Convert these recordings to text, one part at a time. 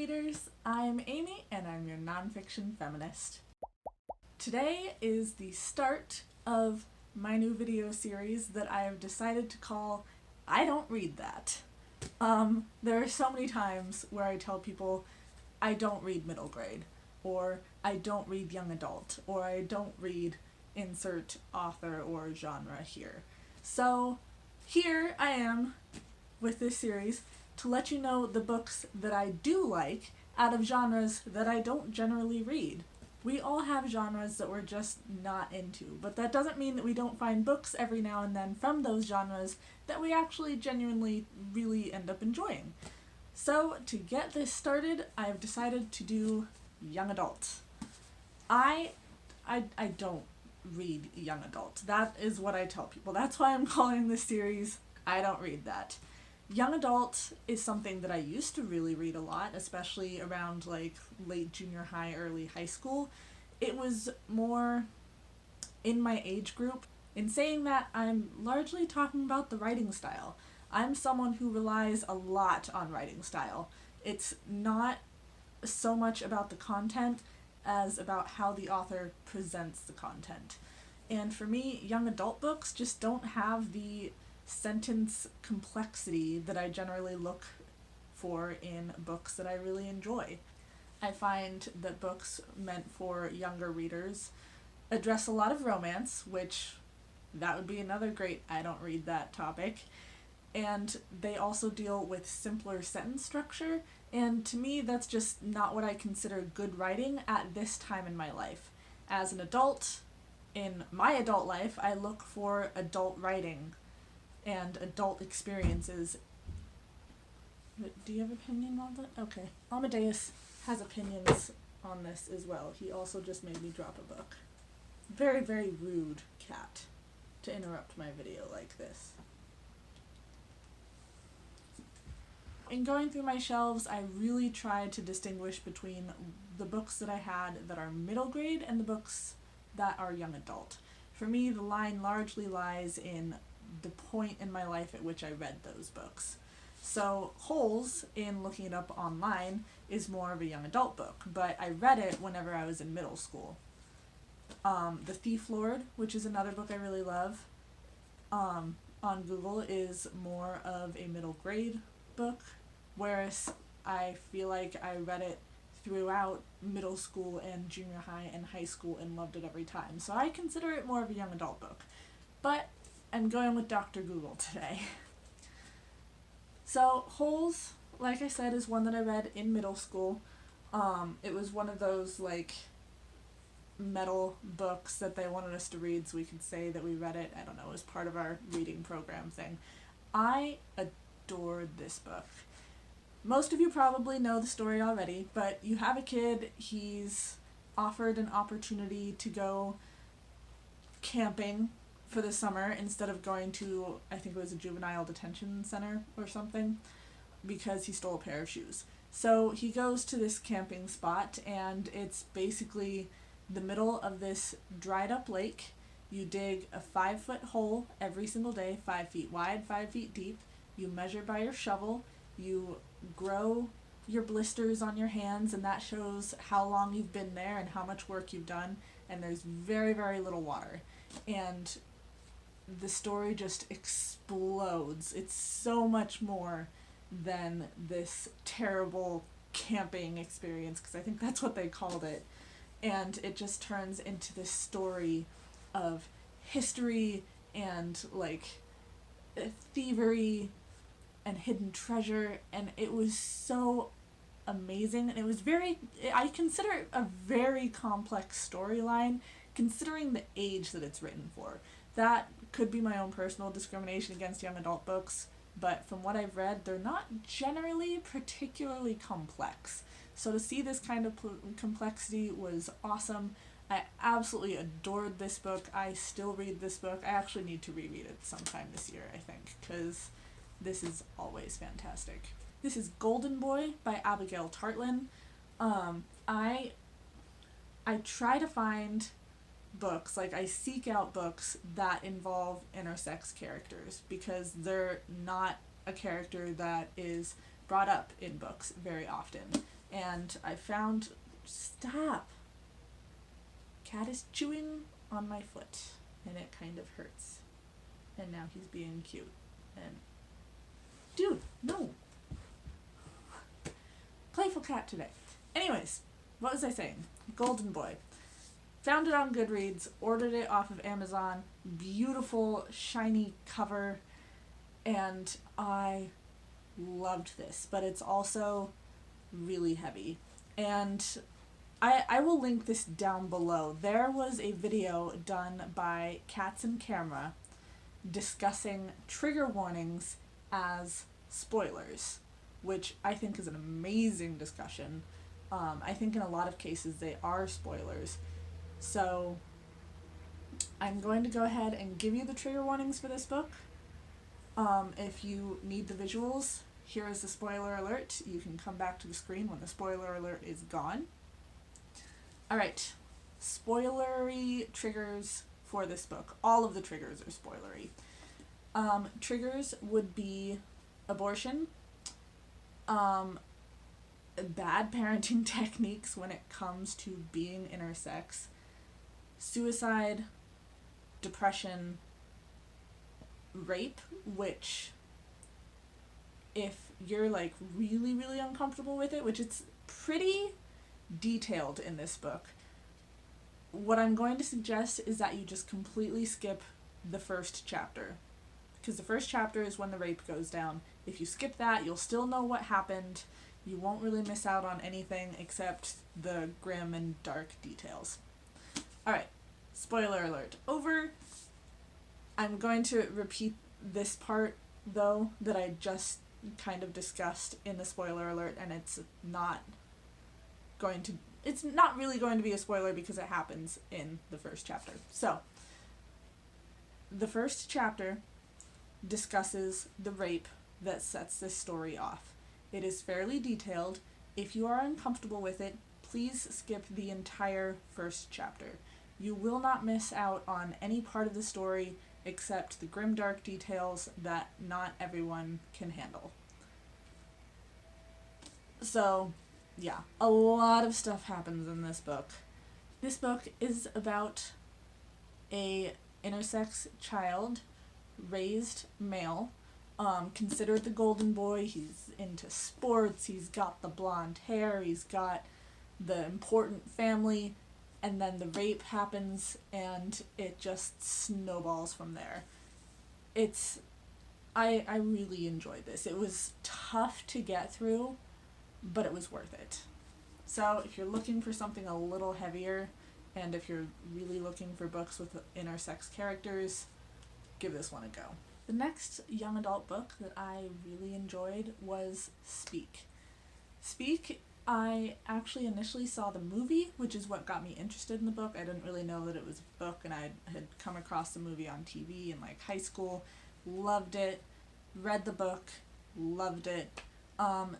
readers, I'm Amy and I'm your nonfiction feminist. Today is the start of my new video series that I have decided to call I Don't Read That. There are so many times where I tell people I don't read middle grade, or I don't read young adult, or I don't read insert author or genre here. So here I am with this series to let you know the books that I do like out of genres that I don't generally read. We all have genres that we're just not into, but that doesn't mean that we don't find books every now and then from those genres that we actually genuinely really end up enjoying. So to get this started, I have decided to do young adult. I don't read young adult. That is what I tell people. That's why I'm calling this series I Don't Read That. Young adult is something that I used to really read a lot, especially around like late junior high, early high school. It was more in my age group. In saying that, I'm largely talking about the writing style. I'm someone who relies a lot on writing style. It's not so much about the content as about how the author presents the content. And for me, young adult books just don't have the sentence complexity that I generally look for in books that I really enjoy. I find that books meant for younger readers address a lot of romance, which that would be another great I don't read that topic. And they also deal with simpler sentence structure, and to me that's just not what I consider good writing at this time in my life. As an adult, in my adult life, I look for adult writing and adult experiences. Do you have an opinion on that? Okay. Amadeus has opinions on this as well. He also just made me drop a book. Very, very rude cat to interrupt my video like this. In going through my shelves, I really tried to distinguish between the books that I had that are middle grade and the books that are young adult. For me, the line largely lies in the point in my life at which I read those books. So Holes, in looking it up online, is more of a young adult book, but I read it whenever I was in middle school. The Thief Lord, which is another book I really love, on Google is more of a middle grade book, whereas I feel like I read it throughout middle school and junior high and high school and loved it every time. So I consider it more of a young adult book. But I'm going with Dr. Google today. So Holes, like I said, is one that I read in middle school. It was one of those like metal books that they wanted us to read so we could say that we read it. I don't know, it was part of our reading program thing. I adored this book. Most of you probably know the story already, but you have a kid, he's offered an opportunity to go camping for the summer instead of going to, I think it was a juvenile detention center or something, because he stole a pair of shoes. So he goes to this camping spot, and it's basically the middle of this dried up lake. You dig a 5-foot hole every single day, 5 feet wide, 5 feet deep. You measure by your shovel. You grow your blisters on your hands, and that shows how long you've been there and how much work you've done. And there's very, very little water. And the story just explodes. It's so much more than this terrible camping experience, because I think that's what they called it. And it just turns into this story of history and like thievery and hidden treasure, and it was so amazing. And it was I consider it a very complex storyline considering the age that it's written for. That could be my own personal discrimination against young adult books, but from what I've read, they're not generally particularly complex. So to see this kind of complexity was awesome. I absolutely adored this book. I still read this book. I actually need to reread it sometime this year, I think, because this is always fantastic. This is Golden Boy by Abigail Tartland. I try to find books, like I seek out books that involve intersex characters, because they're not a character that is brought up in books very often. and I found... Stop! Cat is chewing on my foot, and it kind of hurts. And now he's being cute. And... Dude, no! Playful cat today. Anyways, what was I saying? Golden Boy. Found it on Goodreads, ordered it off of Amazon, beautiful, shiny cover, and I loved this, but it's also really heavy. And I will link this down below. There was a video done by Cats and Camera discussing trigger warnings as spoilers, which I think is an amazing discussion. I think in a lot of cases they are spoilers. So I'm going to go ahead and give you the trigger warnings for this book. If you need the visuals, here is the spoiler alert. You can come back to the screen when the spoiler alert is gone. Alright, spoilery triggers for this book. All of the triggers are spoilery. Triggers would be abortion, bad parenting techniques when it comes to being intersex, suicide, depression, rape, which if you're like really, really uncomfortable with it, which it's pretty detailed in this book, what I'm going to suggest is that you just completely skip the first chapter. Because the first chapter is when the rape goes down. If you skip that, you'll still know what happened. You won't really miss out on anything except the grim and dark details. Alright, spoiler alert over. I'm going to repeat this part, though, that I just kind of discussed in the spoiler alert, and it's not really going to be a spoiler because it happens in the first chapter. So, the first chapter discusses the rape that sets this story off. It is fairly detailed. If you are uncomfortable with it, please skip the entire first chapter. You will not miss out on any part of the story except the grim dark details that not everyone can handle. So, yeah, a lot of stuff happens in this book. This book is about a intersex child, raised male, considered the golden boy. He's into sports, he's got the blonde hair, he's got the important family, and then the rape happens and it just snowballs from there. I really enjoyed this. It was tough to get through, but it was worth it. So if you're looking for something a little heavier, and if you're really looking for books with intersex characters, give this one a go. The next young adult book that I really enjoyed was Speak. Speak, I actually initially saw the movie, which is what got me interested in the book. I didn't really know that it was a book, and I had come across the movie on TV in like high school. Loved it. Read the book. Loved it.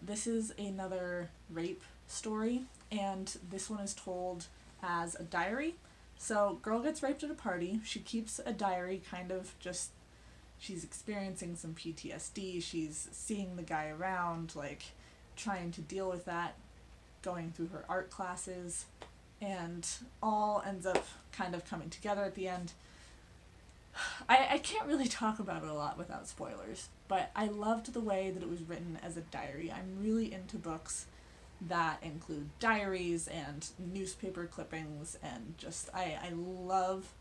This is another rape story, and this one is told as a diary. So, girl gets raped at a party. She keeps a diary, kind of just, she's experiencing some PTSD. She's seeing the guy around, like, trying to deal with that, going through her art classes, and all ends up kind of coming together at the end. I can't really talk about it a lot without spoilers, but I loved the way that it was written as a diary. I'm really into books that include diaries and newspaper clippings, and just, I love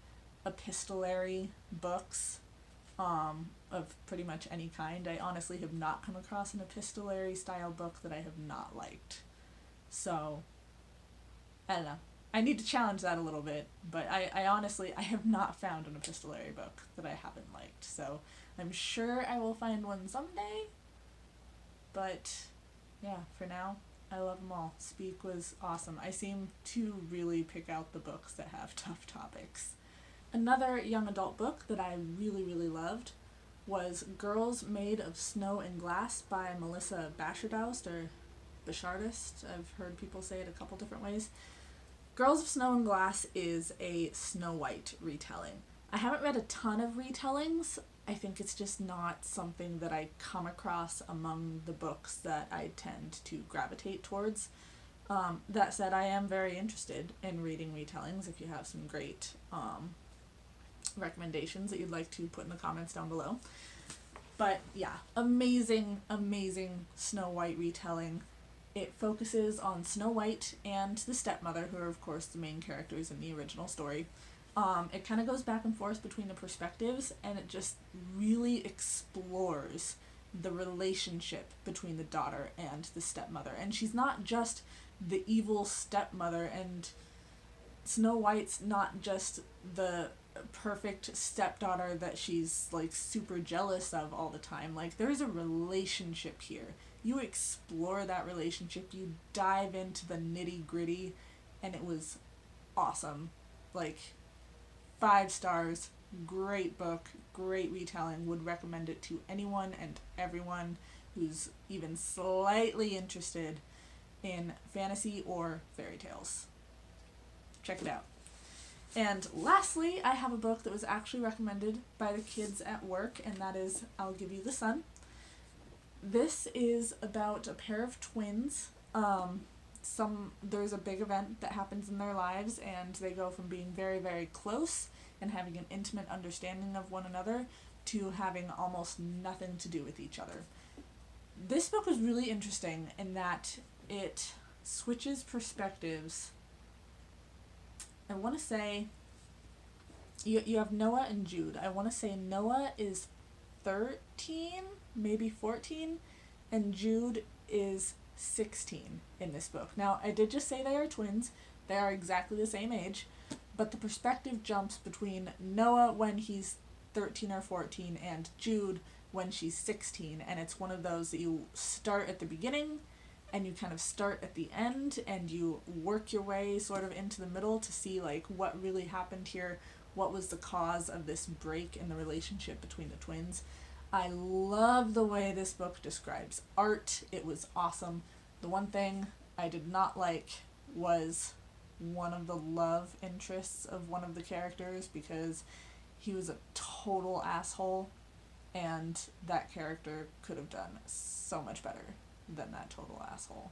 epistolary books of pretty much any kind. I honestly have not come across an epistolary style book that I have not liked. So, I don't know. I need to challenge that a little bit, but I honestly, I have not found an epistolary book that I haven't liked, so I'm sure I will find one someday, but yeah, for now, I love them all. Speak was awesome. I seem to really pick out the books that have tough topics. Another young adult book that I really, really loved was Girls Made of Snow and Glass by Melissa Bashardust, or Bashardist. I've heard people say it a couple different ways. Girls of Snow and Glass is a Snow White retelling. I haven't read a ton of retellings. I think it's just not something that I come across among the books that I tend to gravitate towards. That said, I am very interested in reading retellings. If you have some great recommendations that you'd like to put in the comments down below. But yeah, amazing, amazing Snow White retelling. It focuses on Snow White and the stepmother, who are of course the main characters in the original story. It kind of goes back and forth between the perspectives, and it just really explores the relationship between the daughter and the stepmother. And she's not just the evil stepmother, and Snow White's not just the perfect stepdaughter that she's like super jealous of all the time. Like, there's a relationship here. You explore that relationship, you dive into the nitty gritty, and it was awesome. Like, 5 stars, great book, great retelling, would recommend it to anyone and everyone who's even slightly interested in fantasy or fairy tales. Check it out. And lastly, I have a book that was actually recommended by the kids at work, and that is I'll Give You the Sun. This is about a pair of twins. There's a big event that happens in their lives, and they go from being very, very close and having an intimate understanding of one another to having almost nothing to do with each other. This book was really interesting in that it switches perspectives. I want to say you have Noah and Jude. I want to say Noah is 13, maybe 14, and Jude is 16 in this book. Now, I did just say they are twins. They are exactly the same age, but the perspective jumps between Noah when he's 13 or 14 and Jude when she's 16, and it's one of those that you start at the beginning and you kind of start at the end and you work your way sort of into the middle to see like what really happened here, what was the cause of this break in the relationship between the twins. I love the way this book describes art. It was awesome. The one thing I did not like was one of the love interests of one of the characters, because he was a total asshole, and that character could have done so much better than that total asshole.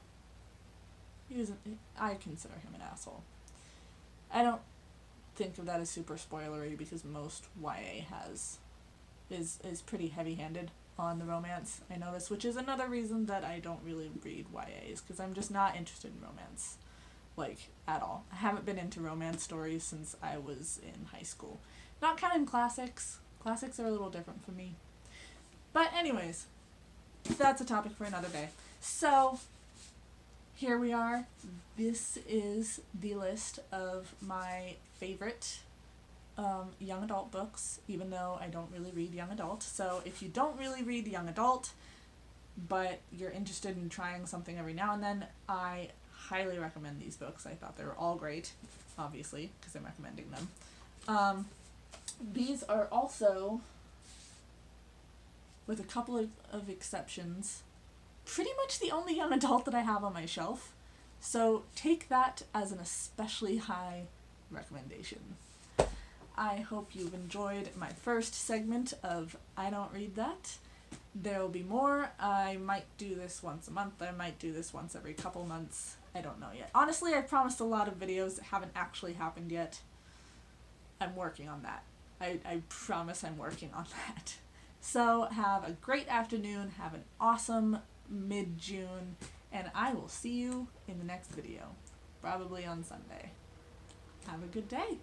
I consider him an asshole. I don't think of that as super spoilery, because most YA is pretty heavy-handed on the romance, I notice, which is another reason that I don't really read YAs, because I'm just not interested in romance, like, at all. I haven't been into romance stories since I was in high school. Not counting classics. Classics are a little different for me. But anyways, that's a topic for another day. So, here we are. This is the list of my favorite young adult books, even though I don't really read young adult. So if you don't really read young adult, but you're interested in trying something every now and then, I highly recommend these books. I thought they were all great, obviously, because I'm recommending them. These are also, with a couple of exceptions, pretty much the only young adult that I have on my shelf. So take that as an especially high recommendation. I hope you've enjoyed my first segment of I Don't Read That. There will be more. I might do this once a month. I might do this once every couple months. I don't know yet. Honestly, I promised a lot of videos that haven't actually happened yet. I'm working on that. I promise I'm working on that. So have a great afternoon. Have an awesome mid-June. And I will see you in the next video. Probably on Sunday. Have a good day.